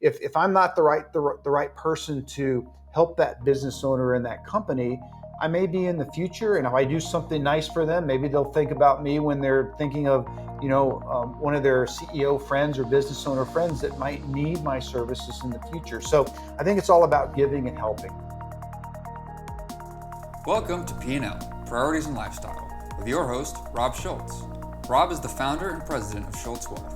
if I'm not the right person to help that business owner in that company, I may be in the future, and if I do something nice for them, maybe they'll think about me when they're thinking of, one of their CEO friends or business owner friends that might need my services in the future. So I think it's all about giving and helping. Welcome to P&L, Priorities and Lifestyle, with your host, Rob Schultz. Rob is the founder and president of Schultz Wealth.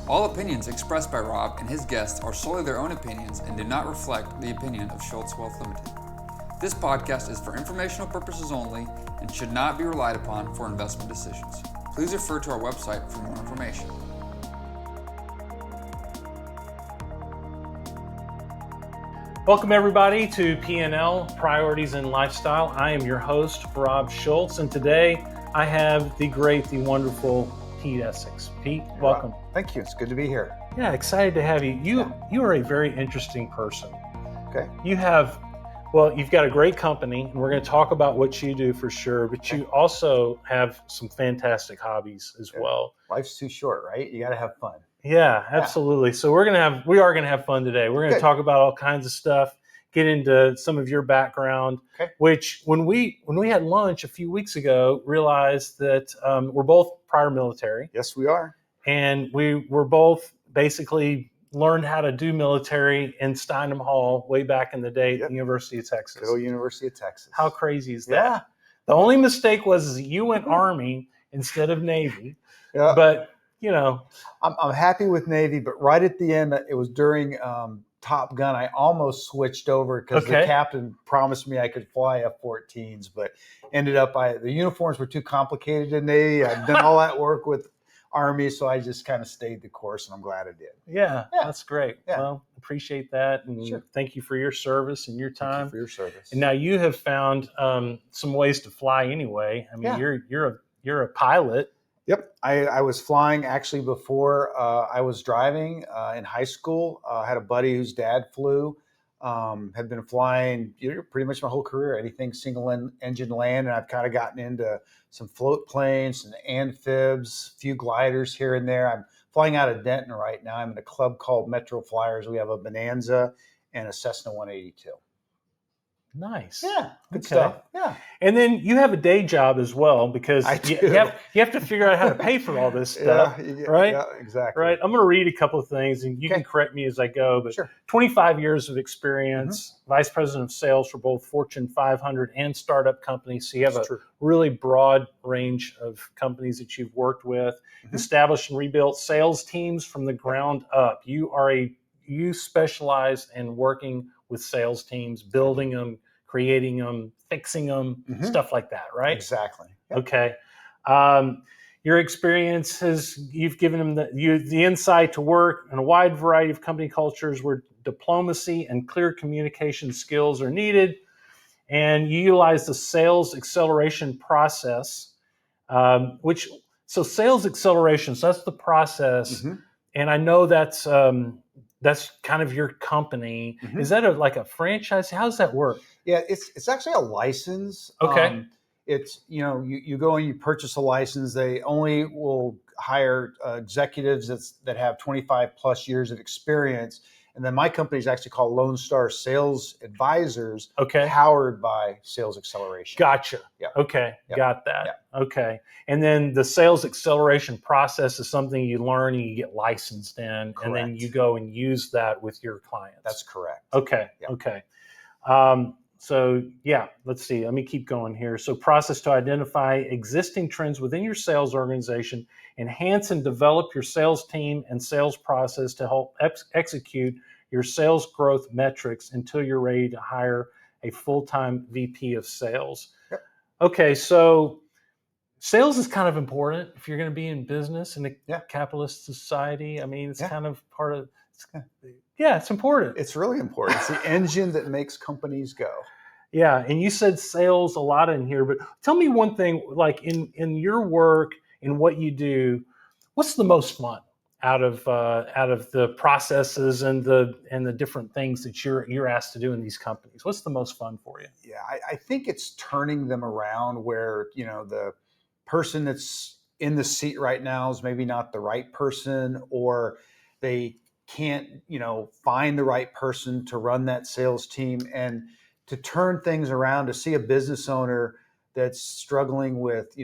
All opinions expressed by Rob and his guests are solely their own opinions and do not reflect the opinion of Schultz Wealth Limited. This podcast is for informational purposes only and should not be relied upon for investment decisions. Please refer to our website for more information. Welcome everybody to P&L, Priorities and Lifestyle. I am your host, Rob Schultz, and today I have the great, the wonderful Pete Essex. Pete, welcome. Rob, thank you. It's good to be here. Yeah, excited to have you. You are a very interesting person. Okay. You've got a great company, and we're going to talk about what you do for sure, but you also have some fantastic hobbies as well. Life's too short, right? You got to have fun. Yeah, absolutely. So we are going to have fun today. We're going to talk about all kinds of stuff, get into some of your background, which when we had lunch a few weeks ago, realized that we're both prior military. Yes, we are. And we were both basically learned how to do military in Steinem Hall way back in the day at the University of Texas. Good old University of Texas. How crazy is that? Yeah. The only mistake was you went Army instead of Navy. Yeah. But I'm happy with Navy, but right at the end, it was during Top Gun. I almost switched over because the captain promised me I could fly F-14s, but ended up the uniforms were too complicated in Navy. I've done all that work with Army, so I just kind of stayed the course, and I'm glad I did. Yeah, that's great. Yeah. Well, appreciate that, and thank you for your service and your time. Thank you for your service. And now you have found some ways to fly anyway. I mean, you're a pilot. Yep. I was flying actually before I was driving in high school. I had a buddy whose dad flew, had been flying pretty much my whole career, anything single engine land. And I've kind of gotten into some float planes and amphibs, a few gliders here and there. I'm flying out of Denton right now. I'm in a club called Metro Flyers. We have a Bonanza and a Cessna 182. Nice. Yeah. Good stuff. Yeah. And then you have a day job as well, because you have to figure out how to pay for all this stuff, right? Yeah, exactly. Right. I'm going to read a couple of things, and you can correct me as I go. But 25 years of experience, vice president of sales for both Fortune 500 and startup companies. So you have a really broad range of companies that you've worked with, established and rebuilt sales teams from the ground up. You specialize in working with sales teams, building them, creating them, fixing them, stuff like that, right? Exactly. Yep. Okay. Your experiences, you've given them the insight to work in a wide variety of company cultures where diplomacy and clear communication skills are needed. And you utilize the sales acceleration process, sales acceleration, so that's the process. And I know that's kind of your company. Is that like a franchise? How does that work? Yeah, it's actually a license. Okay. It's, you go and you purchase a license. They only will hire executives that have 25 plus years of experience. And then my company is actually called Lone Star Sales Advisors, powered by Sales Acceleration. Gotcha. Yeah. Okay. Yep. Got that. Yep. Okay. And then the sales acceleration process is something you learn and you get licensed in, Correct. And then you go and use that with your clients. That's correct. Okay. Yep. Okay. Let's see. Let me keep going here. So process to identify existing trends within your sales organization, enhance and develop your sales team and sales process to help execute your sales growth metrics until you're ready to hire a full-time VP of sales. Yep. Okay. So sales is kind of important if you're going to be in business in a capitalist society. I mean, it's kind of part of, it's important. It's really important. It's the engine that makes companies go. Yeah, and you said sales a lot in here, but tell me one thing, like in your work, in what you do, what's the most fun out of the processes and the different things that you're asked to do in these companies? What's the most fun for you? Yeah, I think it's turning them around where, the person that's in the seat right now is maybe not the right person, or they can't, find the right person to run that sales team, and to turn things around, to see a business owner that's struggling with,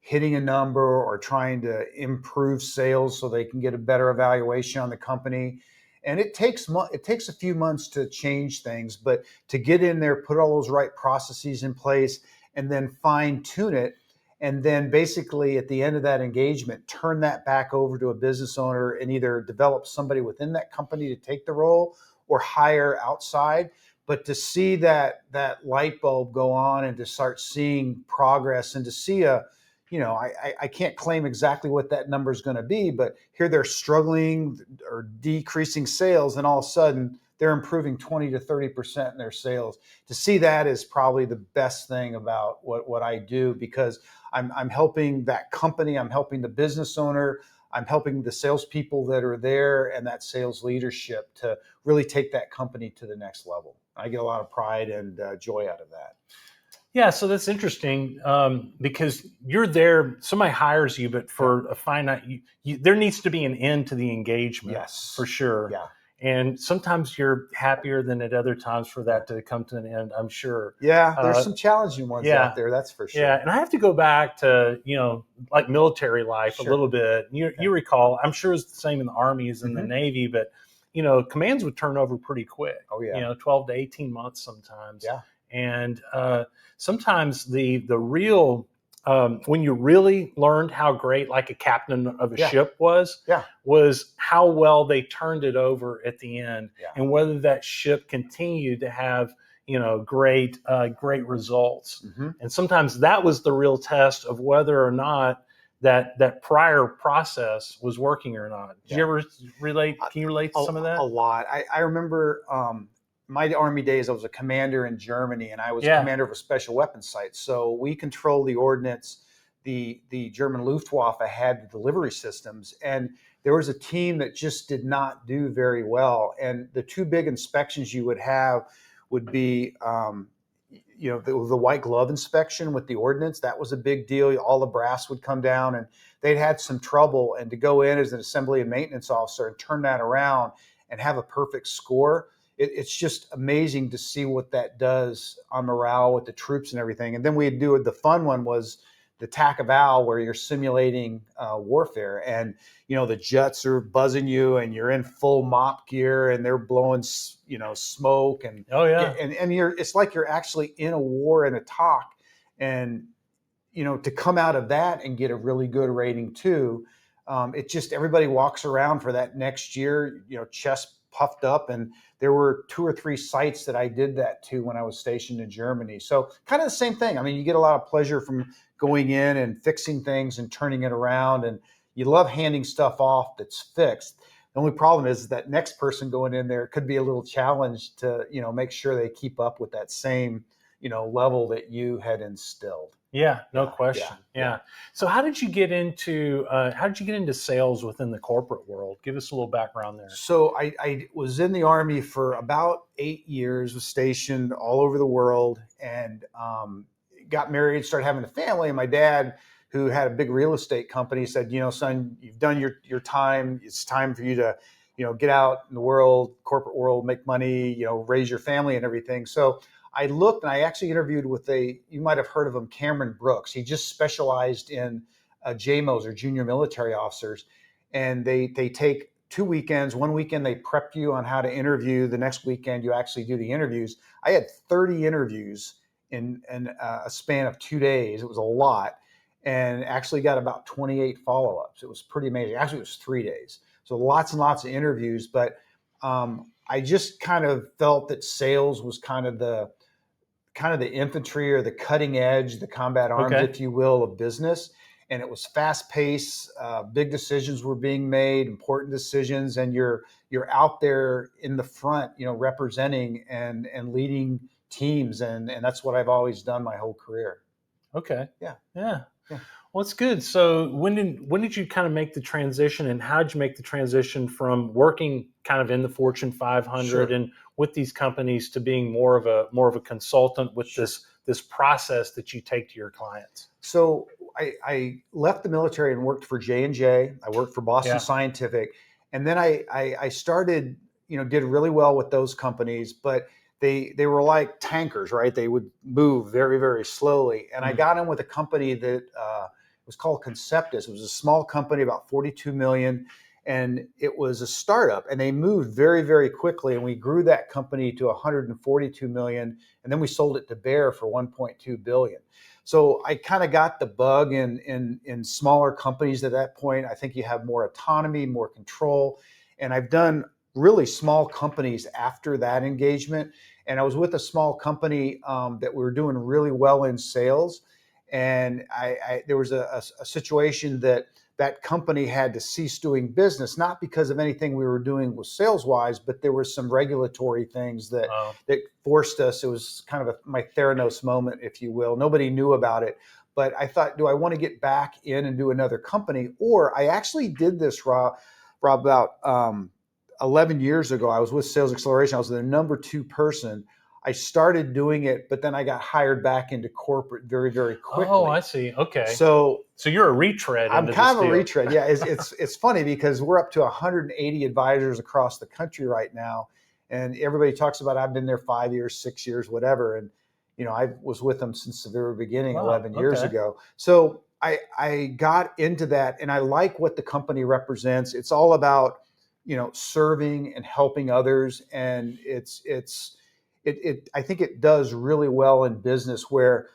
hitting a number or trying to improve sales so they can get a better evaluation on the company. And it takes a few months to change things, but to get in there, put all those right processes in place, and then fine tune it. And then basically at the end of that engagement, turn that back over to a business owner and either develop somebody within that company to take the role or hire outside. But to see that light bulb go on and to start seeing progress, and to see I can't claim exactly what that number is going to be, but here they're struggling or decreasing sales, and all of a sudden they're improving 20 to 30% in their sales. To see that is probably the best thing about what I do, because I'm helping that company, I'm helping the business owner, I'm helping the salespeople that are there and that sales leadership to really take that company to the next level. I get a lot of pride and joy out of that. Yeah, so that's interesting because you're there. Somebody hires you, but for a finite, there needs to be an end to the engagement. Yes, for sure. Yeah, and sometimes you're happier than at other times for that to come to an end. I'm sure. Yeah, there's some challenging ones out there. That's for sure. Yeah, and I have to go back to like military life a little bit. You recall, I'm sure it's the same in the Army as in the Navy, but commands would turn over pretty quick. Oh yeah, 12 to 18 months sometimes. Yeah. And sometimes the real when you really learned how great like a captain of a ship was how well they turned it over at the end, and whether that ship continued to have great results. And sometimes that was the real test of whether or not that prior process was working or not. Did you ever relate? Can you relate to some of that? A lot. I remember my Army days. I was a commander in Germany, and I was commander of a special weapons site. So we control the ordnance. The German Luftwaffe had the delivery systems, and there was a team that just did not do very well. And the two big inspections you would have would be the white glove inspection with the ordnance. That was a big deal. All the brass would come down, and they'd had some trouble. And to go in as an assembly and maintenance officer and turn that around and have a perfect score, it's just amazing to see what that does on morale with the troops and everything. And then we'd do it. The fun one was the tack of owl, where you're simulating warfare, and the jets are buzzing you, and you're in full mop gear, and they're blowing smoke, and and it's like you're actually in a war and a talk, and to come out of that and get a really good rating too. It just, everybody walks around for that next year, chest puffed up. And there were 2 or 3 sites that I did that to when I was stationed in Germany. So kind of the same thing. I mean, you get a lot of pleasure from going in and fixing things and turning it around, and you love handing stuff off that's fixed. The only problem is that next person going in there could be a little challenge to, make sure they keep up with that same, level that you had instilled. Yeah, no question. Yeah. So how did you get into sales within the corporate world? Give us a little background there. So I was in the Army for about 8 years, was stationed all over the world, and got married, started having a family. And my dad, who had a big real estate company, said, son, you've done your time. It's time for you to, get out in the world, corporate world, make money, raise your family and everything. So I looked, and I actually interviewed with you might have heard of him, Cameron Brooks. He just specialized in JMOs, or junior military officers. And they take 2 weekends. One weekend they prep you on how to interview. The next weekend you actually do the interviews. I had 30 interviews in a span of 2 days. It was a lot, and actually got about 28 follow-ups. It was pretty amazing. Actually, it was 3 days. So lots and lots of interviews. But I just kind of felt that sales was kind of the infantry, or the cutting edge, the combat arms, if you will, of business. And it was fast paced. Big decisions were being made, important decisions, and you're out there in the front, representing and leading teams, and that's what I've always done my whole career. Okay. Yeah. Well, it's good. So when did you kind of make the transition, and how did you make the transition from working kind of in the Fortune 500 and with these companies to being more of a consultant with this process that you take to your clients? So I left the military and worked for J&J. I worked for Boston Scientific, And then I started, did really well with those companies, but they were like tankers, right? They would move very, very slowly. And I got in with a company that was called Conceptus. It was a small company, about 42 million. And it was a startup, and they moved very, very quickly. And we grew that company to 142 million. And then we sold it to Bear for 1.2 billion. So I kind of got the bug in smaller companies at that point. I think you have more autonomy, more control. And I've done really small companies after that engagement. And I was with a small company that we were doing really well in sales. And there was a situation that company had to cease doing business, not because of anything we were doing with sales wise, but there were some regulatory things that forced us. It was kind of my Theranos moment, if you will. Nobody knew about it, but I thought, do I want to get back in and do another company? Or I actually did this, Rob, about 11 years ago. I was with Sales Acceleration. I was the number 2 person. I started doing it, but then I got hired back into corporate very, very quickly. Oh, I see. Okay. So you're a retread. I'm kind of a retread. Yeah, it's funny because we're up to 180 advisors across the country right now, and everybody talks about I've been there 5 years, 6 years, whatever. And I was with them since the very beginning, 11 years ago. So I got into that, and I like what the company represents. It's all about serving and helping others, and I think it does really well in business where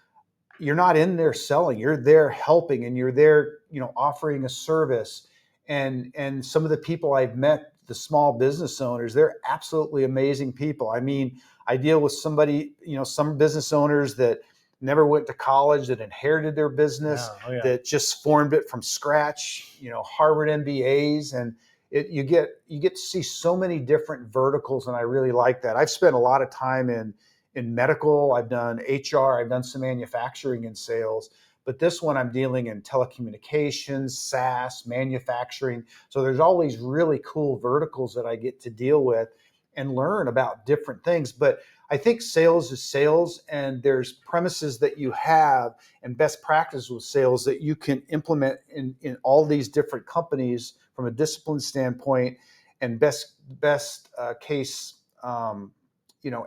you're not in there selling, you're there helping, and you're there, offering a service. And some of the people I've met, the small business owners, they're absolutely amazing people. I mean, I deal with somebody, some business owners that never went to college, that inherited their business, that just formed it from scratch, Harvard MBAs, and you get to see so many different verticals, and I really like that. I've spent a lot of time in medical. I've done HR. I've done some manufacturing and sales, but this one I'm dealing in telecommunications, SaaS, manufacturing. So there's all these really cool verticals that I get to deal with and learn about different things. But I think sales is sales, and there's premises that you have and best practices with sales that you can implement in all these different companies from a discipline standpoint, and best case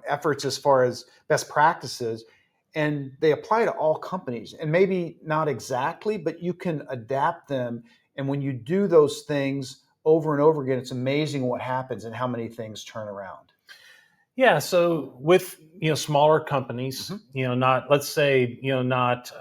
efforts as far as best practices, and they apply to all companies. And maybe not exactly, but you can adapt them. And when you do those things over and over again, it's amazing what happens and how many things turn around. Yeah. So with smaller companies, not, let's say, not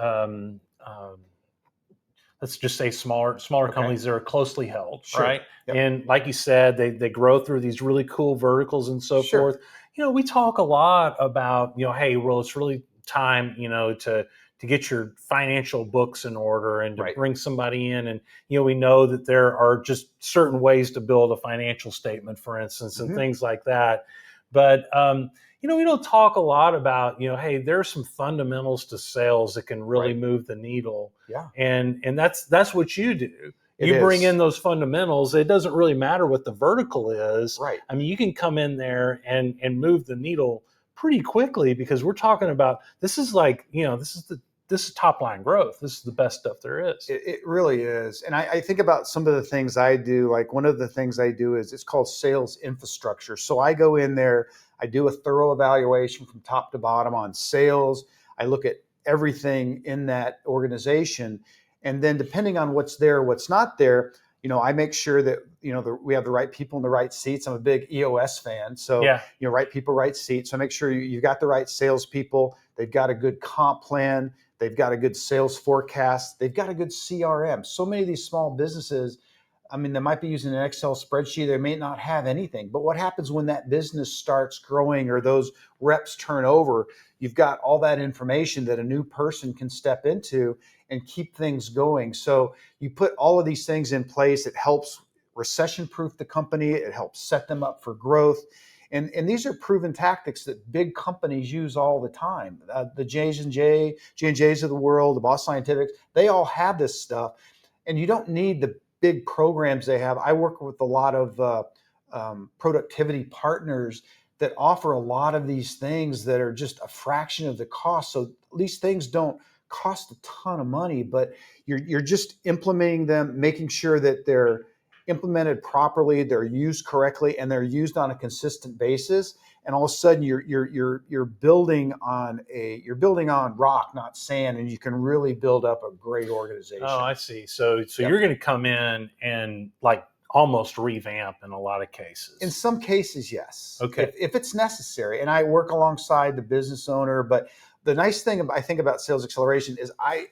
let's just say smaller companies that are closely held, right? Yep. And like you said, they grow through these really cool verticals and so forth. We talk a lot about, hey, well, it's really time, to get your financial books in order and to bring somebody in. And, we know that there are just certain ways to build a financial statement, for instance, and things like that. But, we don't talk a lot about, hey, there's some fundamentals to sales that can really move the needle. Yeah. And that's what you do. You bring in those fundamentals. It doesn't really matter what the vertical is. Right. I mean, you can come in there and move the needle pretty quickly, because we're talking about, this is like, this is top line growth. This is the best stuff there is. It really is. And I think about some of the things I do. Like one of the things I do is it's called sales infrastructure. So I go in there, I do a thorough evaluation from top to bottom on sales. I look at everything in that organization. And then depending on what's there, what's not there, I make sure that, we have the right people in the right seats. I'm a big EOS fan. So, right people, right seats. So I make sure you've got the right salespeople. They've got a good comp plan. They've got a good sales forecast. They've got a good CRM. So many of these small businesses, I mean, they might be using an Excel spreadsheet. They may not have anything. But what happens when that business starts growing or those reps turn over? You've got all that information that a new person can step into and keep things going. So you put all of these things in place. It helps recession-proof the company. It helps set them up for growth. And these are proven tactics that big companies use all the time. The J&Js of the world, the Boston Scientific, they all have this stuff. And you don't need the big programs they have. I work with a lot of productivity partners that offer a lot of these things that are just a fraction of the cost. So these things don't cost a ton of money, but you're just implementing them, making sure that they're implemented properly, they're used correctly, and they're used on a consistent basis. And all of a sudden, you're building on rock, not sand, and you can really build up a great organization. Oh, I see. So you're going to come in and like almost revamp in a lot of cases. In some cases, yes. Okay. If it's necessary, and I work alongside the business owner, but the nice thing I think about sales acceleration is a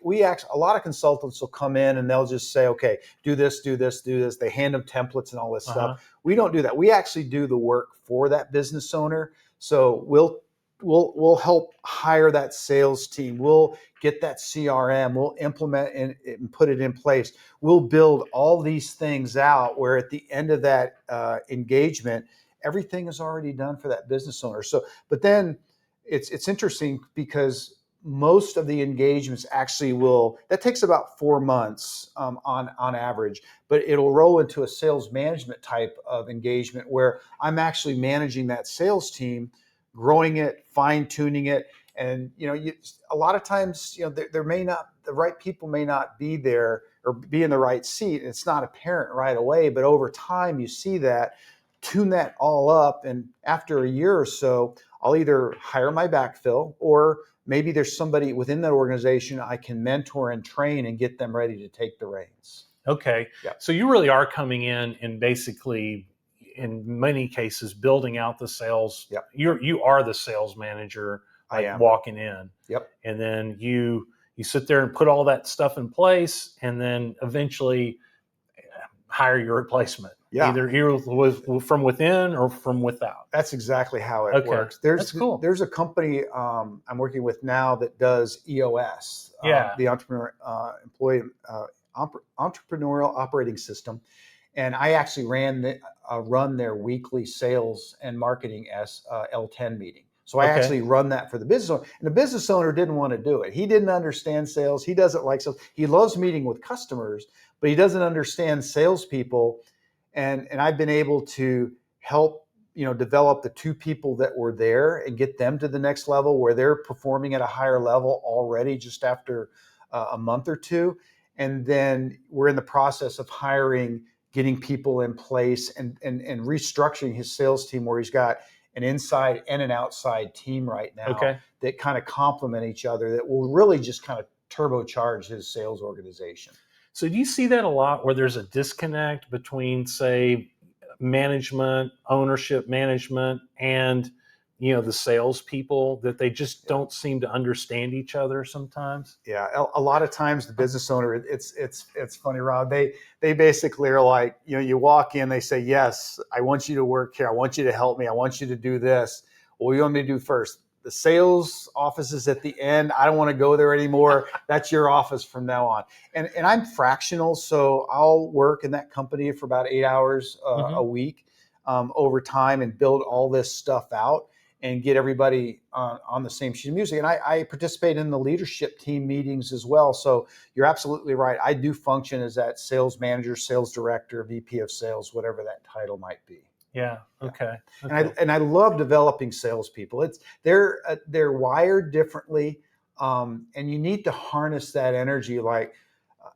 lot of consultants will come in and they'll just say, okay, do this, do this, do this. They hand them templates and all this stuff. We don't do that. We actually do the work for that business owner. So we'll help hire that sales team. We'll get that CRM. We'll implement and put it in place. We'll build all these things out where at the end of that engagement, everything is already done for that business owner. So, but then it's interesting because most of the engagements actually that takes about 4 months on average, but it'll roll into a sales management type of engagement where I'm actually managing that sales team, growing it, fine tuning it. And, a lot of times, there may not, the right people may not be there or be in the right seat. It's not apparent right away, but over time you see that, tune that all up. And after a year or so, I'll either hire my backfill or maybe there's somebody within that organization I can mentor and train and get them ready to take the reins. Okay. Yeah. So you really are coming in and basically, in many cases, building out the sales. Yep. You are the sales manager. I am walking in. Yep. And then you sit there and put all that stuff in place, and then eventually hire your replacement. Yeah. Either from within or from without. That's exactly how it works. That's cool. There's a company I'm working with now that does EOS, the entrepreneurial operating system, and I actually run their weekly sales and marketing L10 meeting. So I actually run that for the business owner, and the business owner didn't want to do it. He didn't understand sales. He doesn't like sales. He loves meeting with customers, but he doesn't understand salespeople. And I've been able to help, develop the 2 people that were there and get them to the next level where they're performing at a higher level already just after a month or 2. And then we're in the process of getting people in place and restructuring his sales team where he's got an inside and an outside team right now that kind of complement each other, that will really just kind of turbocharge his sales organization. So do you see that a lot where there's a disconnect between, say, management, ownership management, and the salespeople, that they just don't seem to understand each other sometimes? Yeah, a lot of times the business owner, it's funny, Rob. They basically are like, you walk in, they say, yes, I want you to work here. I want you to help me. I want you to do this. Well, what do you want me to do first? The sales office is at the end. I don't want to go there anymore. That's your office from now on. And I'm fractional, so I'll work in that company for about 8 hours a week over time and build all this stuff out and get everybody on the same sheet of music. And I participate in the leadership team meetings as well. So you're absolutely right. I do function as that sales manager, sales director, VP of sales, whatever that title might be. Yeah. Okay. And I love developing salespeople. They're wired differently, and you need to harness that energy. Like,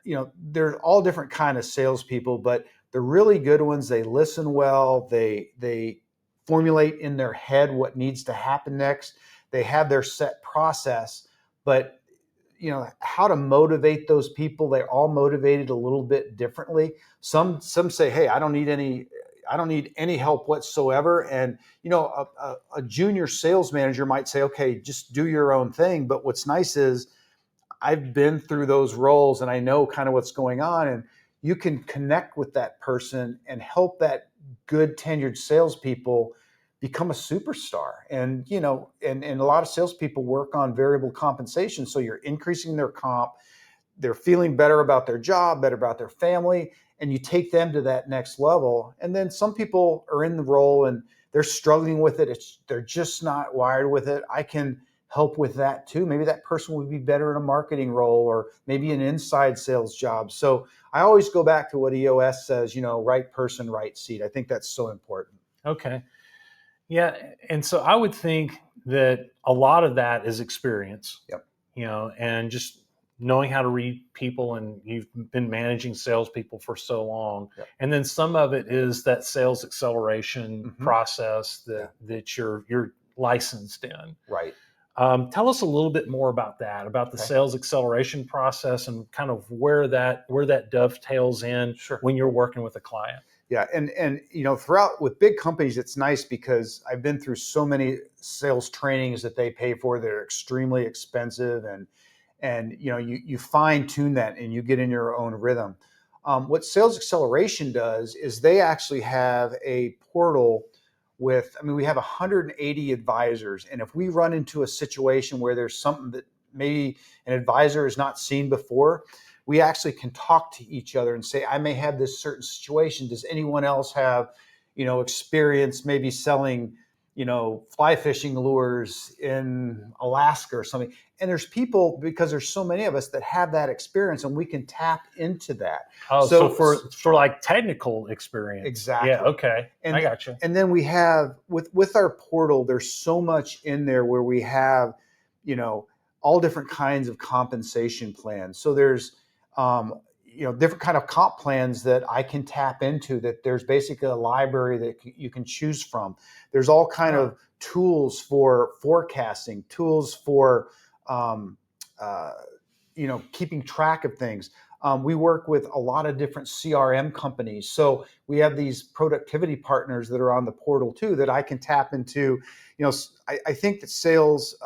they're all different kind of salespeople, but the really good ones, they listen well. They formulate in their head what needs to happen next. They have their set process, but how to motivate those people. They're all motivated a little bit differently. Some say, hey, I don't need any help whatsoever. And, a junior sales manager might say, okay, just do your own thing. But what's nice is I've been through those roles and I know kind of what's going on, and you can connect with that person and help that good tenured salespeople become a superstar. And, and a lot of salespeople work on variable compensation. So you're increasing their comp. They're feeling better about their job, better about their family, and you take them to that next level. And then some people are in the role and they're struggling with it. They're just not wired with it. I can help with that too. Maybe that person would be better in a marketing role or maybe an inside sales job. So I always go back to what EOS says, right person, right seat. I think that's so important. Okay. Yeah. And so I would think that a lot of that is experience. Yep. And just knowing how to read people, and you've been managing salespeople for so long. Yep. And then some of it is that sales acceleration Mm-hmm. process that you're licensed in. Right. Tell us a little bit more about that, about the sales acceleration process, and kind of where that dovetails in when you're working with a client. Yeah, and throughout with big companies, it's nice because I've been through so many sales trainings that they pay for that are extremely expensive, and you fine tune that and you get in your own rhythm. What sales acceleration does is they actually have a portal with, we have 180 advisors, and if we run into a situation where there's something that maybe an advisor has not seen before, we actually can talk to each other and say, I may have this certain situation. Does anyone else have, experience maybe selling, fly fishing lures in Alaska or something? And there's people, because there's so many of us that have that experience, and we can tap into that. Oh, so for like technical experience. Exactly. Yeah. Okay. And I got you. And then we have with our portal, there's so much in there where we have, all different kinds of compensation plans. So there's different kind of comp plans that I can tap into, that there's basically a library that you can choose from. There's all kind of tools for forecasting, tools for, keeping track of things. We work with a lot of different CRM companies. So we have these productivity partners that are on the portal too, that I can tap into. I think that sales,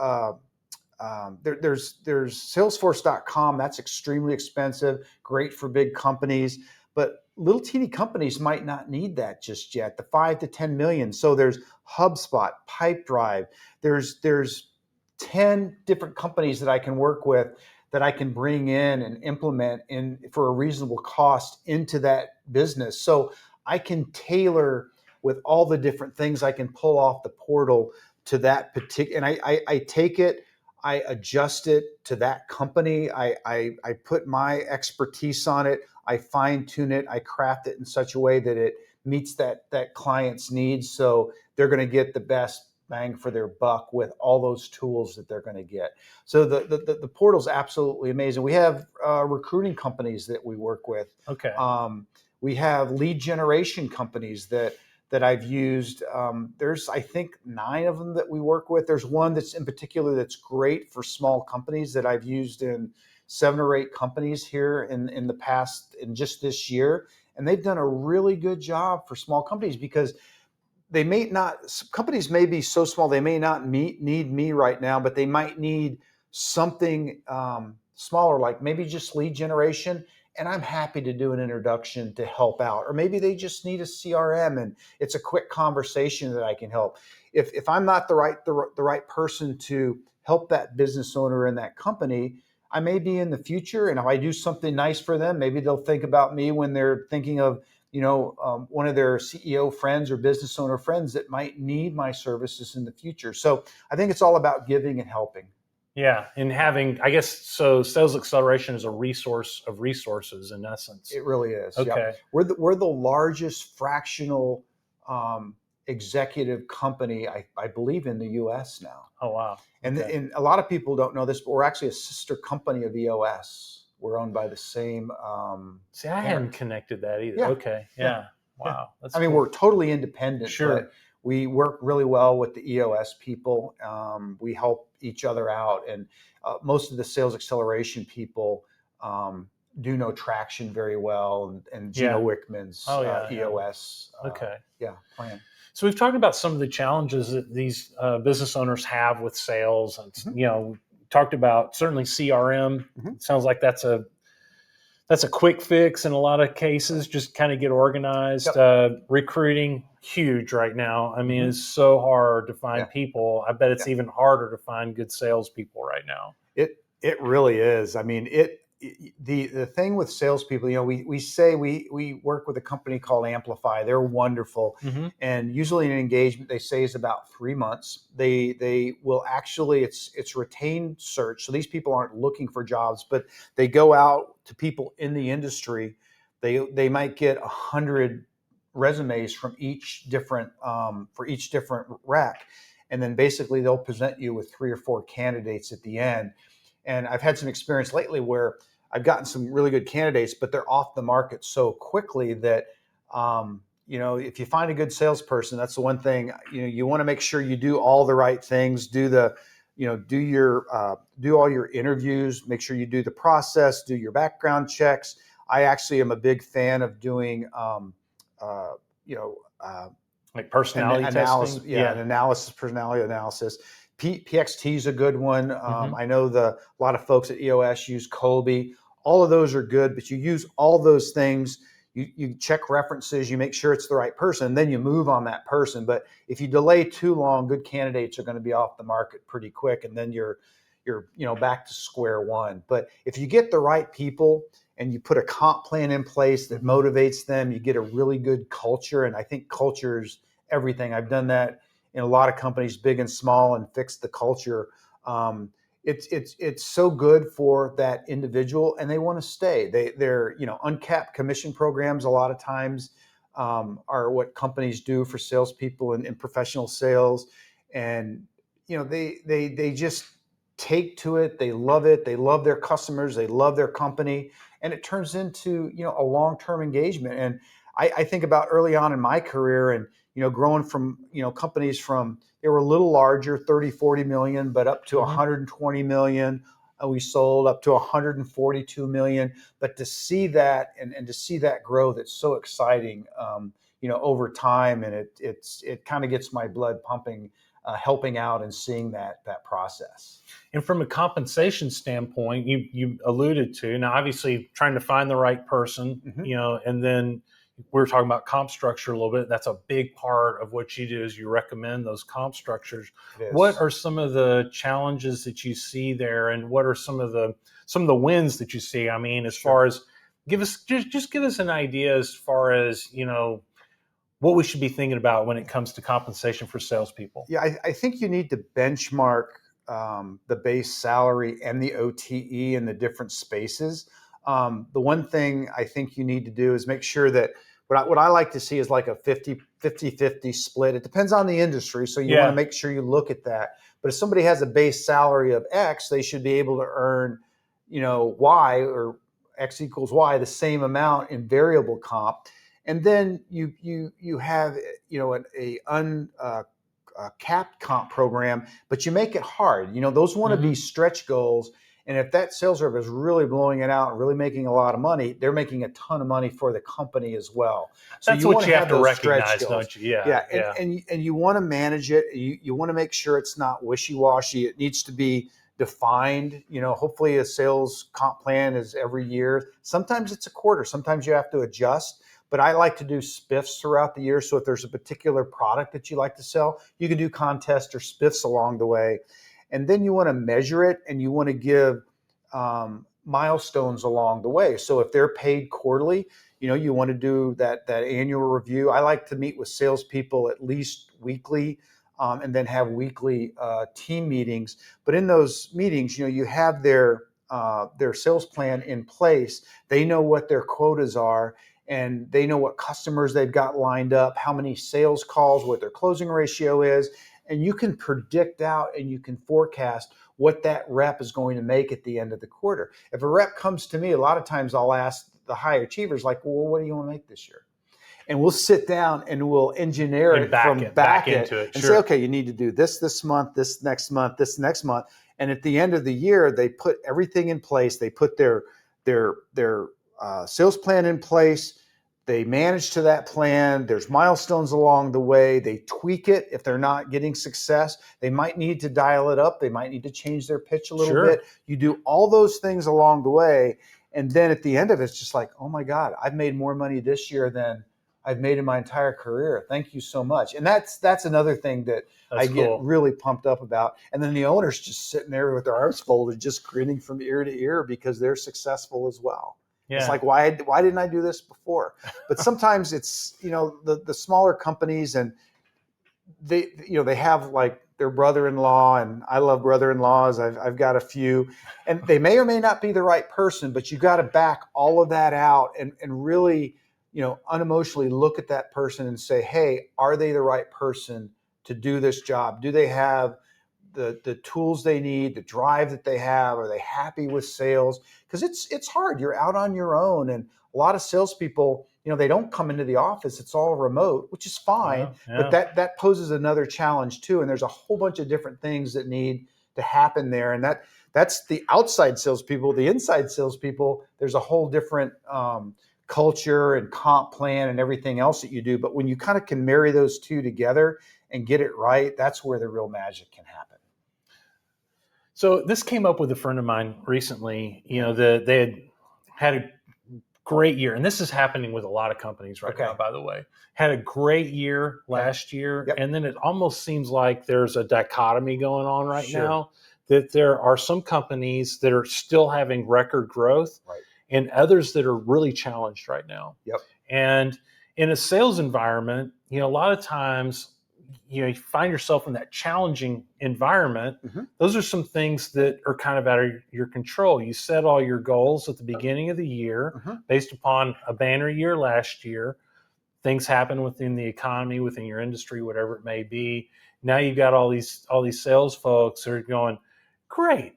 there's salesforce.com. That's extremely expensive, great for big companies, but little teeny companies might not need that just yet, the 5 to 10 million. So there's HubSpot, Pipedrive. There's 10 different companies that I can work with, that I can bring in and implement in for a reasonable cost into that business. So I can tailor with all the different things I can pull off the portal to that particular, and I take it, I adjust it to that company. I put my expertise on it. I fine tune it. I craft it in such a way that it meets that client's needs. So they're going to get the best bang for their buck with all those tools that they're going to get. So the portal's absolutely amazing. We have recruiting companies that we work with. Okay. We have lead generation companies that I've used. There's, I think, 9 of them that we work with. There's one that's in particular that's great for small companies that I've used in 7 or 8 companies here in the past, in just this year. And they've done a really good job for small companies, because they may not, companies may be so small, they may not need me right now, but they might need something smaller, like maybe just lead generation. And I'm happy to do an introduction to help out. Or maybe they just need a CRM and it's a quick conversation that I can help. If I'm not the right person to help that business owner in that company, I may be in the future. And if I do something nice for them, maybe they'll think about me when they're thinking of, one of their CEO friends or business owner friends that might need my services in the future. So I think it's all about giving and helping. Yeah, and having, I guess, so sales acceleration is a resource of resources in essence. It really is. Okay. Yeah. We're the largest fractional executive company, I believe, in the U.S. now. Oh, wow. And, and a lot of people don't know this, but we're actually a sister company of EOS. We're owned by the same. See, I hadn't connected that either. Yeah. Okay. Yeah. Wow. That's cool. We're totally independent. Sure. But we work really well with the EOS people. We help each other out. And most of the sales acceleration people do know Traction very well, and Gino Wickman's EOS plan. So we've talked about some of the challenges that these business owners have with sales. And, Mm-hmm. Talked about certainly CRM. Mm-hmm. It sounds like that's a quick fix in a lot of cases. Just kind of get organized. Yep. Recruiting, huge right now. I mean, it's so hard to find people. I bet it's even harder to find good salespeople right now. It really is. I mean, the thing with salespeople, we say we work with a company called Amplify. They're wonderful, and usually an engagement they say is about 3 months. They will actually, it's retained search, so these people aren't looking for jobs, but they go out to people in the industry. They might get 100 resumes from each different for each different rec, and then basically they'll present you with 3 or 4 candidates at the end. And I've had some experience lately where I've gotten some really good candidates, but they're off the market so quickly that, if you find a good salesperson, that's the one thing, you want to make sure you do all the right things, do all your interviews, make sure you do the process, do your background checks. I actually am a big fan of doing, like personality testing. An analysis, personality analysis. PXT is a good one. I know a lot of folks at EOS use Colby. All of those are good, but you use all those things. You check references, you make sure it's the right person, then you move on that person. But if you delay too long, good candidates are going to be off the market pretty quick, and then you're back to square one. But if you get the right people and you put a comp plan in place that motivates them, you get a really good culture. And I think culture is everything. I've done that in a lot of companies, big and small, and fixed the culture. It's so good for that individual, and they want to stay. They're uncapped commission programs a lot of times are what companies do for salespeople in professional sales, and they just take to it. They love it. They love their customers. They love their company, and it turns into a long-term engagement. And I think about early on in my career, and growing from companies from, they were a little larger, 30, 40 million, but up to 120 million. We sold up to 142 million. But to see that and to see that grow, that's so exciting. Over time, and it kind of gets my blood pumping, helping out and seeing that process. And from a compensation standpoint, you alluded to, now obviously trying to find the right person, and then we were talking about comp structure a little bit. That's a big part of what you do, is you recommend those comp structures. What are some of the challenges that you see there, and what are some of the wins that you see? I mean, as far as give us an idea as far as what we should be thinking about when it comes to compensation for salespeople. Yeah, I think you need to benchmark the base salary and the OTE in the different spaces. The one thing I think you need to do is make sure that what I like to see is like a 50-50 split. It depends on the industry, so you want to make sure you look at that. But if somebody has a base salary of X, they should be able to earn, Y, or X equals Y, the same amount in variable comp. And then you have a capped comp program, but you make it hard. Those want to be stretch goals. And if that sales rep is really blowing it out and really making a lot of money, they're making a ton of money for the company as well. So that's what you have to recognize, don't you? And you want to manage it. You want to make sure it's not wishy-washy. It needs to be defined. Hopefully a sales comp plan is every year. Sometimes it's a quarter. Sometimes you have to adjust. But I like to do spiffs throughout the year. So if there's a particular product that you like to sell, you can do contests or spiffs along the way. And then you want to measure it, and you want to give milestones along the way. So if they're paid quarterly, you want to do that annual review. I like to meet with salespeople at least weekly, and then have weekly team meetings. But in those meetings, you have their sales plan in place. They know what their quotas are, and they know what customers they've got lined up, how many sales calls, what their closing ratio is. And you can predict out and you can forecast what that rep is going to make at the end of the quarter. If a rep comes to me, a lot of times I'll ask the high achievers, like, well, what do you want to make this year? And we'll sit down and we'll engineer it from back into it and say, okay, you need to do this month, this next month, this next month. And at the end of the year, they put everything in place. They put their sales plan in place. They manage to that plan. There's milestones along the way. They tweak it if they're not getting success. They might need to dial it up. They might need to change their pitch a little bit. You do all those things along the way. And then at the end of it, it's just like, oh my God, I've made more money this year than I've made in my entire career. Thank you so much. And that's another thing that I get really pumped up about. And then the owner's just sitting there with their arms folded, just grinning from ear to ear because they're successful as well. Yeah. It's like, why didn't I do this before? But sometimes it's, the smaller companies, and they have like their brother-in-law, and I love brother-in-laws. I've got a few, and they may or may not be the right person, but you got to back all of that out and really, unemotionally look at that person and say, hey, are they the right person to do this job? Do they have the tools they need, the drive that they have. Are they happy with sales? Because it's hard. You're out on your own, and a lot of salespeople, they don't come into the office. It's all remote, which is fine. But that poses another challenge too. And there's a whole bunch of different things that need to happen there, and that's the outside salespeople. The inside salespeople, there's a whole different culture and comp plan and everything else that you do. But when you kind of can marry those two together and get it right, that's where the real magic can happen. So this came up with a friend of mine recently. They had a great year, and this is happening with a lot of companies right now, by the way. Had a great year last year, and then it almost seems like there's a dichotomy going on right now, that there are some companies that are still having record growth, and others that are really challenged right now. And in a sales environment, a lot of times, you find yourself in that challenging environment. Those are some things that are kind of out of your control. You set all your goals at the beginning of the year based upon a banner year last year. Things happen within the economy, within your industry, whatever it may be. Now you've got all these sales folks that are going, great.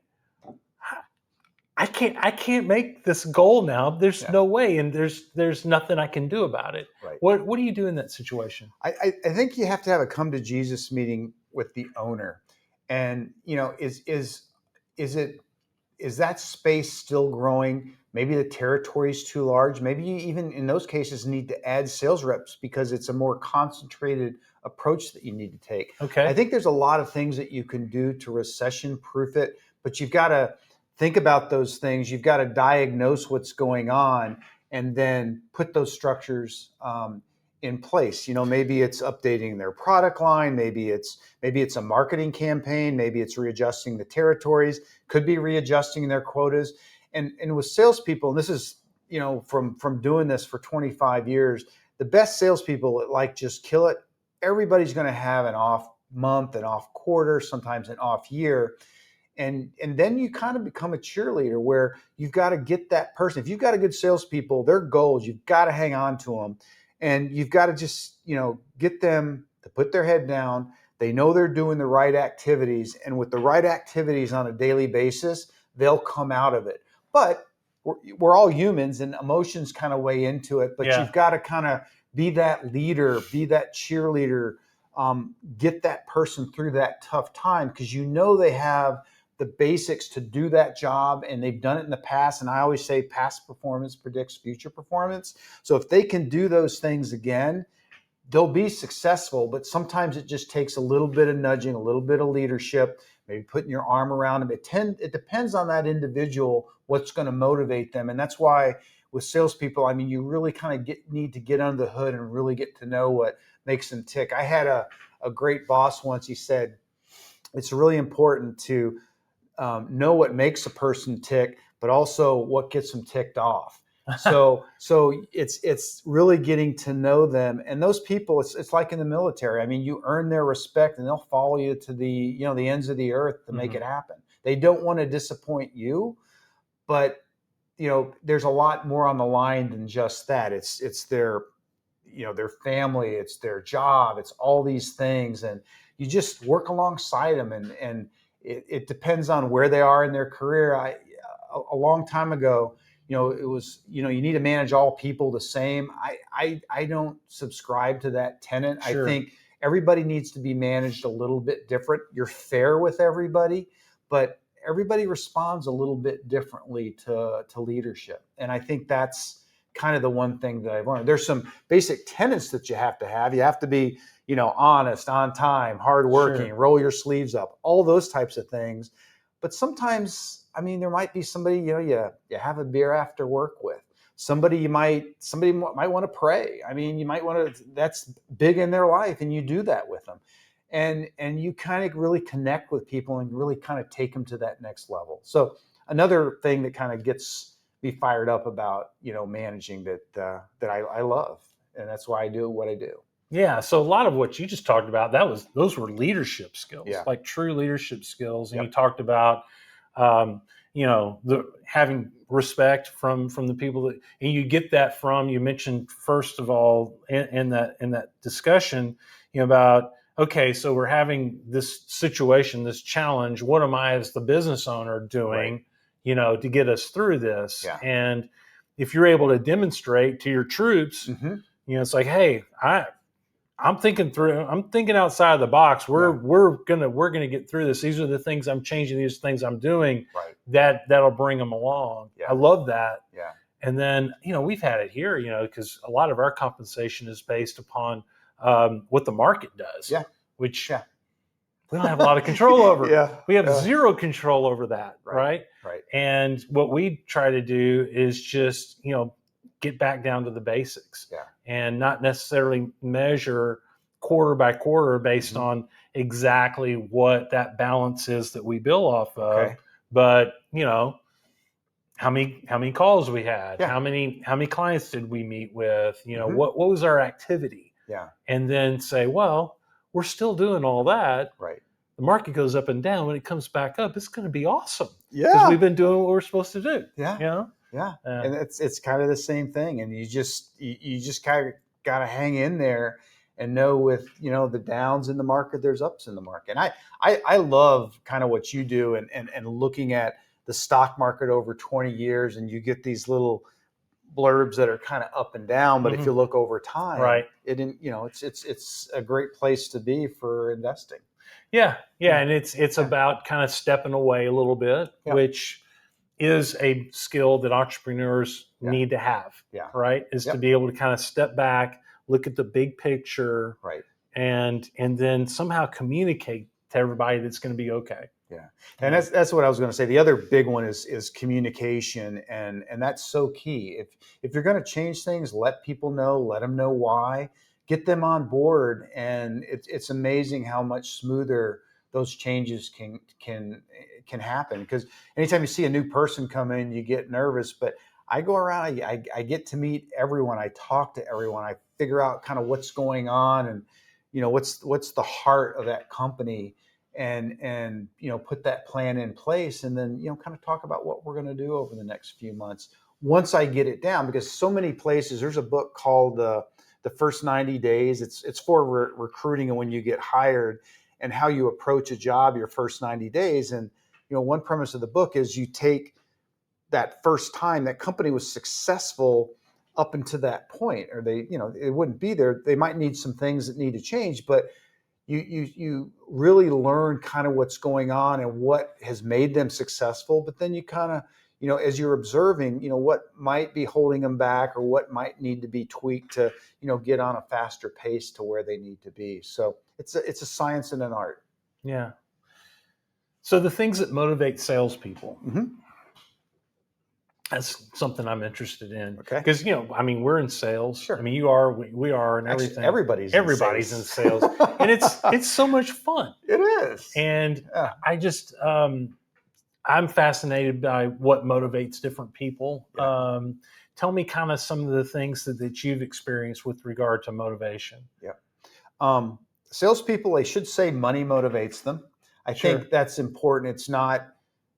I can't make this goal now. There's no way, and there's nothing I can do about it. What do you do in that situation? I think you have to have a come to Jesus meeting with the owner, and is that space still growing? Maybe the territory is too large. Maybe you even in those cases need to add sales reps because it's a more concentrated approach that you need to take. I think there's a lot of things that you can do to recession proof it, but you've got to think about those things. You've got to diagnose what's going on and then put those structures in place. Maybe it's updating their product line. Maybe it's a marketing campaign. Maybe it's readjusting the territories. Could be readjusting their quotas. And with salespeople, and this is from doing this for 25 years, the best salespeople like just kill it. Everybody's going to have an off month, an off quarter, sometimes an off year. And then you kind of become a cheerleader where you've got to get that person. If you've got a good salespeople, their goals, you've got to hang on to them. And you've got to just, get them to put their head down. They know they're doing the right activities. And with the right activities on a daily basis, they'll come out of it. But we're all humans and emotions kind of weigh into it. But you've got to kind of be that leader, be that cheerleader, get that person through that tough time because they have the basics to do that job and they've done it in the past. And I always say past performance predicts future performance. So if they can do those things again, they'll be successful. But sometimes it just takes a little bit of nudging, a little bit of leadership, maybe putting your arm around them. It depends on that individual, what's going to motivate them. And that's why with salespeople, you really kind of need to get under the hood and really get to know what makes them tick. I had a great boss once. He said, it's really important to know what makes a person tick, but also what gets them ticked off. So it's really getting to know them. And those people, it's like in the military. You earn their respect and they'll follow you to the ends of the earth to make it happen. They don't want to disappoint you, but there's a lot more on the line than just that. It's their their family, it's their job, it's all these things. And you just work alongside them and it depends on where they are in their career. A long time ago, it was, you need to manage all people the same. I don't subscribe to that tenet. Sure. I think everybody needs to be managed a little bit different. You're fair with everybody, but everybody responds a little bit differently to leadership. And I think that's kind of the one thing that I've learned. There's some basic tenets that you have to have. You have to be, honest, on time, hardworking, sure, roll your sleeves up, all those types of things. But sometimes, there might be somebody, you have a beer after work with. Somebody might want to pray. You might want to, that's big in their life, and you do that with them. And you kind of really connect with people and really kind of take them to that next level. So another thing that kind of gets me fired up about, managing that I love. And that's why I do what I do. Yeah. So a lot of what you just talked about, those were leadership skills, like true leadership skills. And you talked about, the having respect from the people that, and you get that from, you mentioned first of all, in that discussion, about, okay, so we're having this situation, this challenge. What am I as the business owner doing, to get us through this? Yeah. And if you're able to demonstrate to your troops, it's like, hey, I'm thinking outside of the box. We're gonna get through this. These are the things I'm changing. These things I'm doing. Right. That'll bring them along. Yeah. I love that. Yeah. And then we've had it here. Because a lot of our compensation is based upon what the market does. Yeah. Which we don't have a lot of control over. We have zero control over that. Right. And what we try to do is just get back down to the basics. Yeah. And not necessarily measure quarter by quarter based on exactly what that balance is that we bill off of. Okay. But how many calls we had, Yeah. how many clients did we meet with, what was our activity? Yeah. And then say, well, we're still doing all that. Right. The market goes up and down. When it comes back up, it's going to be awesome. Yeah. Because we've been doing what we're supposed to do. Yeah. Yeah. And it's kind of the same thing. And you just kind of got to hang in there and know with, the downs in the market, there's ups in the market. And I love kind of what you do and looking at the stock market over 20 years, and you get these little blurbs that are kind of up and down. But if you look over time, it's a great place to be for investing. Yeah. And it's about kind of stepping away a little bit, which is a skill that entrepreneurs need to have, right? Is to be able to kind of step back, look at the big picture, right, and then somehow communicate to everybody that's going to be okay. Yeah, and that's what I was going to say. The other big one is communication, and that's so key. If you're going to change things, let people know, let them know why, get them on board, and it's amazing how much smoother those changes can happen. Because anytime you see a new person come in, you get nervous. But I go around, I get to meet everyone, I talk to everyone, I figure out kind of what's going on, and what's the heart of that company, and put that plan in place, and then kind of talk about what we're going to do over the next few months once I get it down. Because so many places, there's a book called the First 90 Days. It's for recruiting and when you get hired, and how you approach a job your first 90 days. And, one premise of the book is you take that first time that company was successful up until that point, or they, it wouldn't be there. They might need some things that need to change, but you really learn kind of what's going on and what has made them successful. But then you kind of, as you're observing, what might be holding them back, or what might need to be tweaked to, get on a faster pace to where they need to be. So it's a science and an art. Yeah. So the things that motivate salespeople, that's something I'm interested in. Okay. Because, we're in sales. Sure. You are, we are, and Actually, everything. Everybody's in sales. And it's so much fun. It is. And I just, I'm fascinated by what motivates different people. Yeah. Tell me kind of some of the things that you've experienced with regard to motivation. Yeah. Salespeople, I should say money motivates them. I think that's important.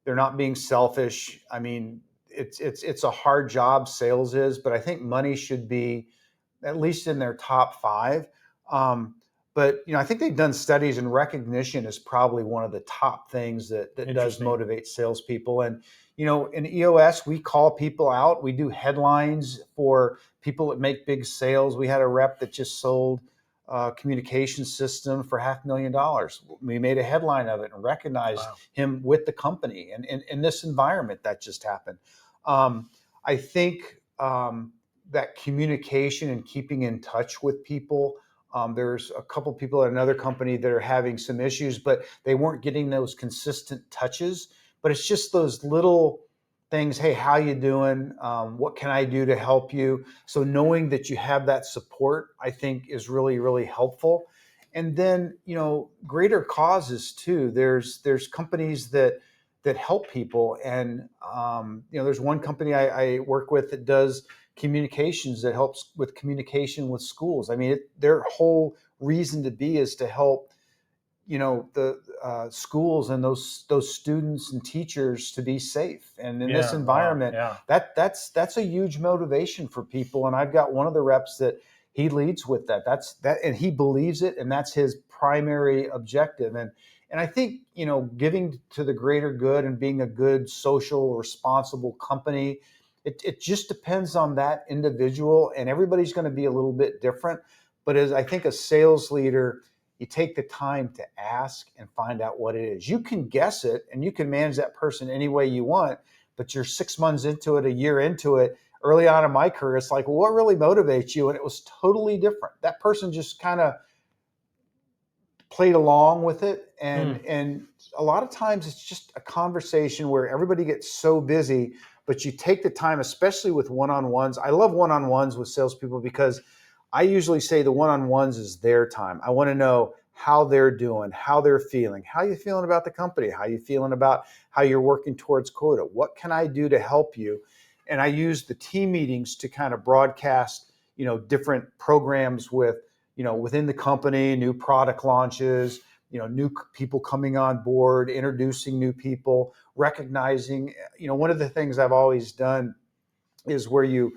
They're not being selfish. I mean, it's a hard job, sales is, but I think money should be at least in their top 5. But I think they've done studies, and recognition is probably one of the top things that does motivate salespeople. And in EOS, we call people out. We do headlines for people that make big sales. We had a rep that just sold a communication system for $500,000. We made a headline of it and recognized him with the company. And in this environment, that just happened. I think that communication and keeping in touch with people. There's a couple people at another company that are having some issues, but they weren't getting those consistent touches. But it's just those little things. Hey, how you doing? What can I do to help you? So knowing that you have that support, I think, is really, really helpful. And then, greater causes too. There's companies that help people. And, there's one company I work with that does communications, that helps with communication with schools. I mean, their whole reason to be is to help, the schools and those students and teachers to be safe. And in this environment, that's a huge motivation for people. And I've got one of the reps that he leads with that. That's that, and he believes it, and that's his primary objective. And I think, giving to the greater good and being a good social responsible company, it just depends on that individual, and everybody's going to be a little bit different. But as I think a sales leader, you take the time to ask and find out what it is. You can guess it and you can manage that person any way you want, but you're 6 months into it, a year into it. Early on in my career, it's like, well, what really motivates you? And it was totally different. That person just kind of played along with it. And a lot of times it's just a conversation where everybody gets so busy, but you take the time, especially with one-on-ones. I love one-on-ones with salespeople because I usually say the one-on-ones is their time. I want to know how they're doing, how they're feeling, how you feeling about the company, how you feeling about how you're working towards quota. What can I do to help you? And I use the team meetings to kind of broadcast, different programs with, within the company, new product launches, new people coming on board, introducing new people, recognizing, one of the things I've always done is where you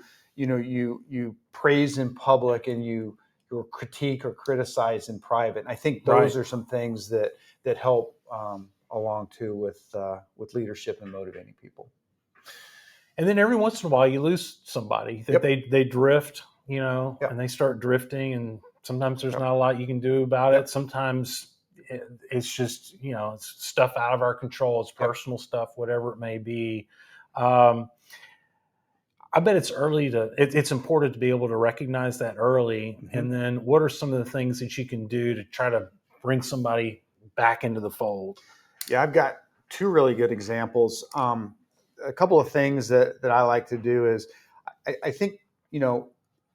praise in public and you critique or criticize in private. And I think those are some things that help along too with leadership and motivating people. And then every once in a while you lose somebody that they drift, and they start drifting, and sometimes there's not a lot you can do about it. Sometimes it's just, it's stuff out of our control. It's personal stuff, whatever it may be. I bet it's it's important to be able to recognize that early. Mm-hmm. And then what are some of the things that you can do to try to bring somebody back into the fold? Yeah, I've got two really good examples. A couple of things that I like to do is I think,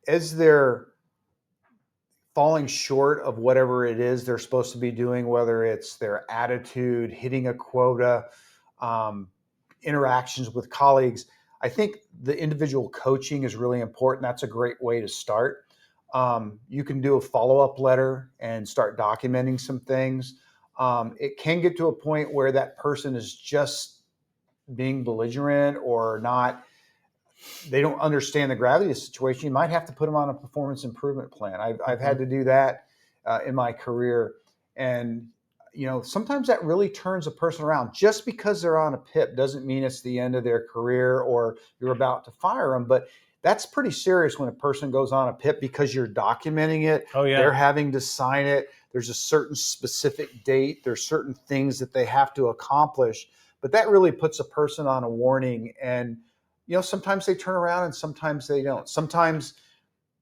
as they're falling short of whatever it is they're supposed to be doing, whether it's their attitude, hitting a quota, interactions with colleagues, I think the individual coaching is really important. That's a great way to start. You can do a follow-up letter and start documenting some things. It can get to a point where that person is just being belligerent or not, they don't understand the gravity of the situation. You might have to put them on a performance improvement plan. I've had to do that in my career. And, sometimes that really turns a person around. Just because they're on a PIP doesn't mean it's the end of their career or you're about to fire them. But that's pretty serious when a person goes on a PIP because you're documenting it. Oh, yeah. They're having to sign it. There's a certain specific date. There's certain things that they have to accomplish. But that really puts a person on a warning. And, sometimes they turn around and sometimes they don't. Sometimes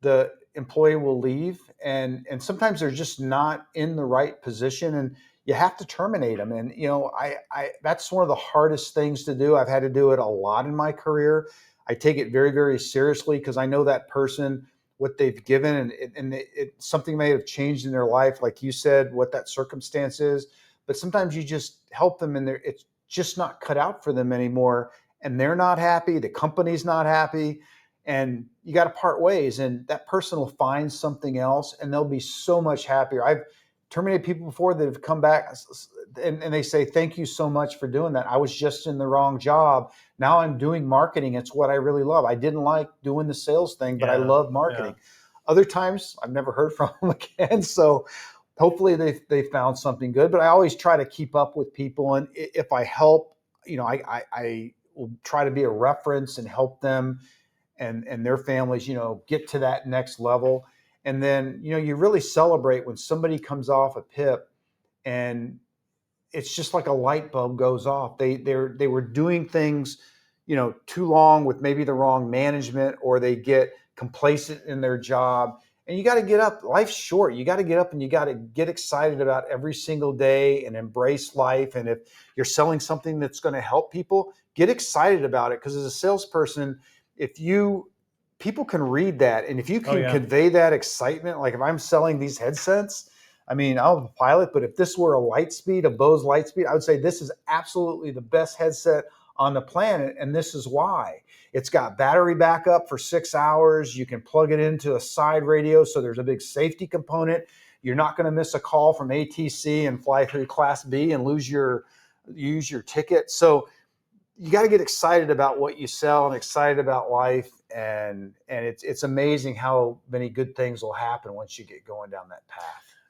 the employee will leave and sometimes they're just not in the right position and you have to terminate them. And, I that's one of the hardest things to do. I've had to do it a lot in my career. I take it very, very seriously because I know that person, what they've given, and something may have changed in their life, like you said, what that circumstance is. But sometimes you just help them and it's just not cut out for them anymore. And they're not happy. The company's not happy. And you got to part ways. And that person will find something else and they'll be so much happier. I've terminated people before that have come back and they say, thank you so much for doing that. I was just in the wrong job. Now I'm doing marketing. It's what I really love. I didn't like doing the sales thing, but I love marketing. Yeah. Other times I've never heard from them again. So hopefully they found something good, but I always try to keep up with people. And if I help, I will try to be a reference and help them and their families, get to that next level. And then, you really celebrate when somebody comes off a PIP and it's just like a light bulb goes off. They were doing things, too long with maybe the wrong management, or they get complacent in their job. And you got to get up. Life's short. You got to get up and you got to get excited about every single day and embrace life. And if you're selling something that's going to help people, get excited about it. Because as a salesperson, people can read that. And if you can convey that excitement, like if I'm selling these headsets, I mean, I'm a pilot, but if this were a Bose Lightspeed, I would say this is absolutely the best headset on the planet. And this is why. It's got battery backup for 6 hours. You can plug it into a side radio, so there's a big safety component. You're not going to miss a call from ATC and fly through Class B and use your ticket. So you got to get excited about what you sell and excited about life. and it's amazing how many good things will happen once you get going down that path.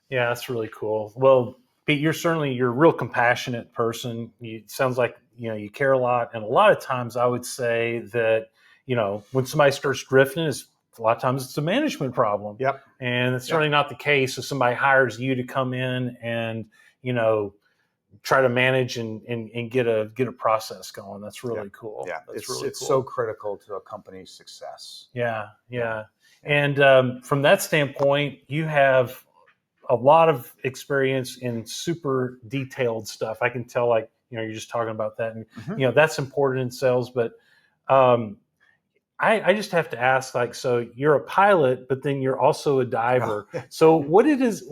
Yeah, that's really cool. Well, Pete, you're a real compassionate person. It sounds like, you care a lot. And a lot of times I would say that, when somebody starts drifting, a lot of times it's a management problem. Yep. And it's certainly not the case if somebody hires you to come in and, try to manage and get a process going. That's really cool. Yeah, That's it's really cool. so critical to a company's success. Yeah. And from that standpoint, you have a lot of experience in super detailed stuff. I can tell, you're just talking about that, and that's important in sales. But I just have to ask, so you're a pilot, but then you're also a diver. So what is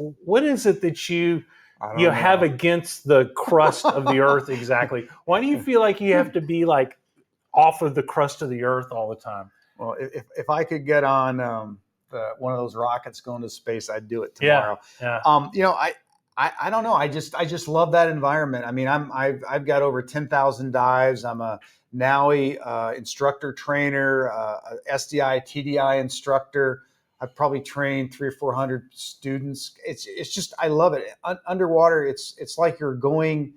it that you have against the crust of the earth exactly? Why do you feel like you have to be off of the crust of the earth all the time? Well, if I could get on one of those rockets going to space, I'd do it tomorrow. Yeah. I don't know. I just love that environment. I mean, I've got over 10,000 dives. I'm a NAUI instructor trainer, SDI, TDI instructor. I've probably trained 300 or 400 students. It's just, I love it. Underwater, it's like you're going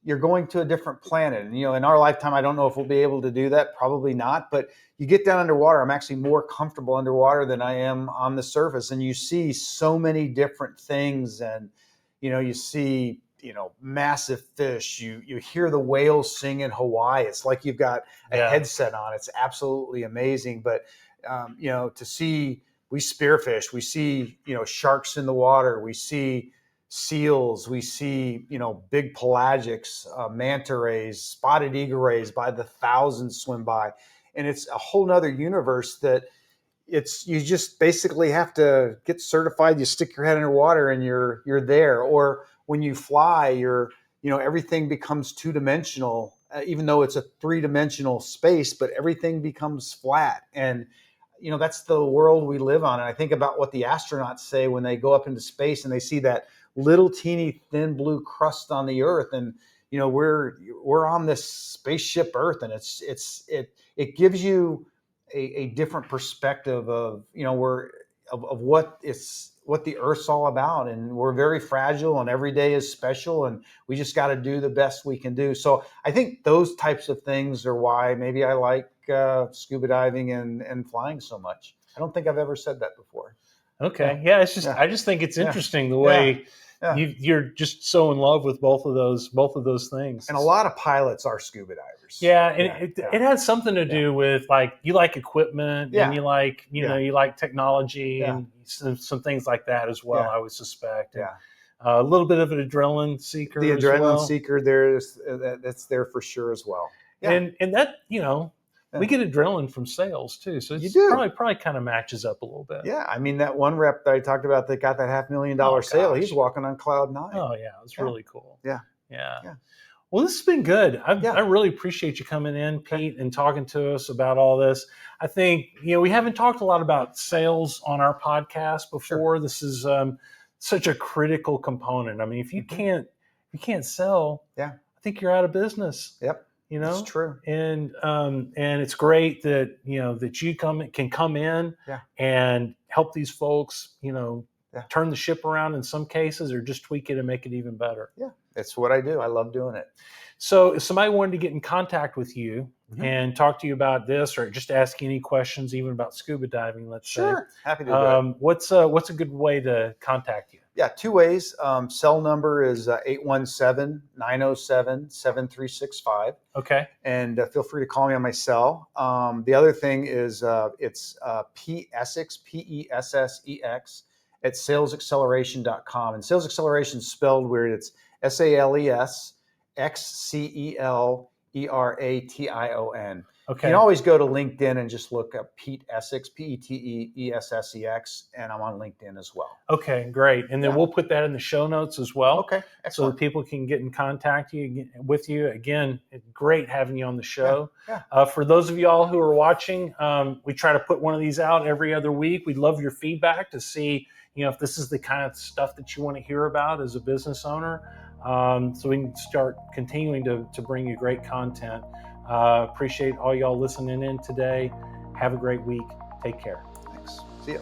to a different planet. And, in our lifetime, I don't know if we'll be able to do that. Probably not. But you get down underwater, I'm actually more comfortable underwater than I am on the surface. And you see so many different things. And, you see, massive fish. You hear the whales sing in Hawaii. It's like you've got a headset on. It's absolutely amazing. But, to see, we spearfish, we see, sharks in the water. We see seals, we see, big pelagics, manta rays, spotted eagle rays by the thousands swim by. And it's a whole nother universe that you just basically have to get certified. You stick your head underwater and you're there. Or when you fly, everything becomes two-dimensional, even though it's a three-dimensional space, but everything becomes flat. And that's the world we live on. And I think about what the astronauts say when they go up into space and they see that little teeny thin blue crust on the earth, and we're on this spaceship Earth, and it gives you a different perspective of of what the Earth's all about, and we're very fragile, and every day is special, and we just got to do the best we can do. So I think those types of things are why maybe I like scuba diving and flying so much. I don't think I've ever said that before. Okay. Yeah. It's just, I just think it's interesting the way you're just so in love with both of those things. And a lot of pilots are scuba divers. Yeah. And it has something to do with you like equipment and you like, you like technology and some things like that as well, I would suspect. Yeah. A little bit of an adrenaline seeker. The adrenaline seeker that's there for sure as well. Yeah. And that, we get adrenaline from sales too, so it's probably kind of matches up a little bit. Yeah, I mean that one rep that I talked about that got that $500,000 sale, he's walking on cloud 9. Oh yeah, it's really cool. Yeah. Well, this has been good. I really appreciate you coming in, Pete, and talking to us about all this. I think we haven't talked a lot about sales on our podcast before. Sure. This is such a critical component. I mean, if you can't sell, I think you're out of business. Yep. It's true. And it's great that that you can come in and help these folks turn the ship around in some cases, or just tweak it and make it even better. Yeah, it's what I do. I love doing it. So if somebody wanted to get in contact with you and talk to you about this, or just ask you any questions even about scuba diving, let's say, happy to do it. What's a good way to contact you? Yeah, 2 ways. Cell number is 817-907-7365. Okay. And feel free to call me on my cell. The other thing is it's Essex, PESSEX, at salesacceleration.com. And sales acceleration is spelled weird. It's SALESXCELERATION. Okay. You can always go to LinkedIn and just look up Pete Essex, PETESSEX, and I'm on LinkedIn as well. Okay, great. And then we'll put that in the show notes as well. Okay, excellent. So that people can get in contact with you. Again, it's great having you on the show. Yeah. For those of y'all who are watching, we try to put one of these out every other week. We'd love your feedback to see if this is the kind of stuff that you want to hear about as a business owner. So we can start continuing to bring you great content. Appreciate all y'all listening in today. Have a great week. Take care. Thanks. See ya.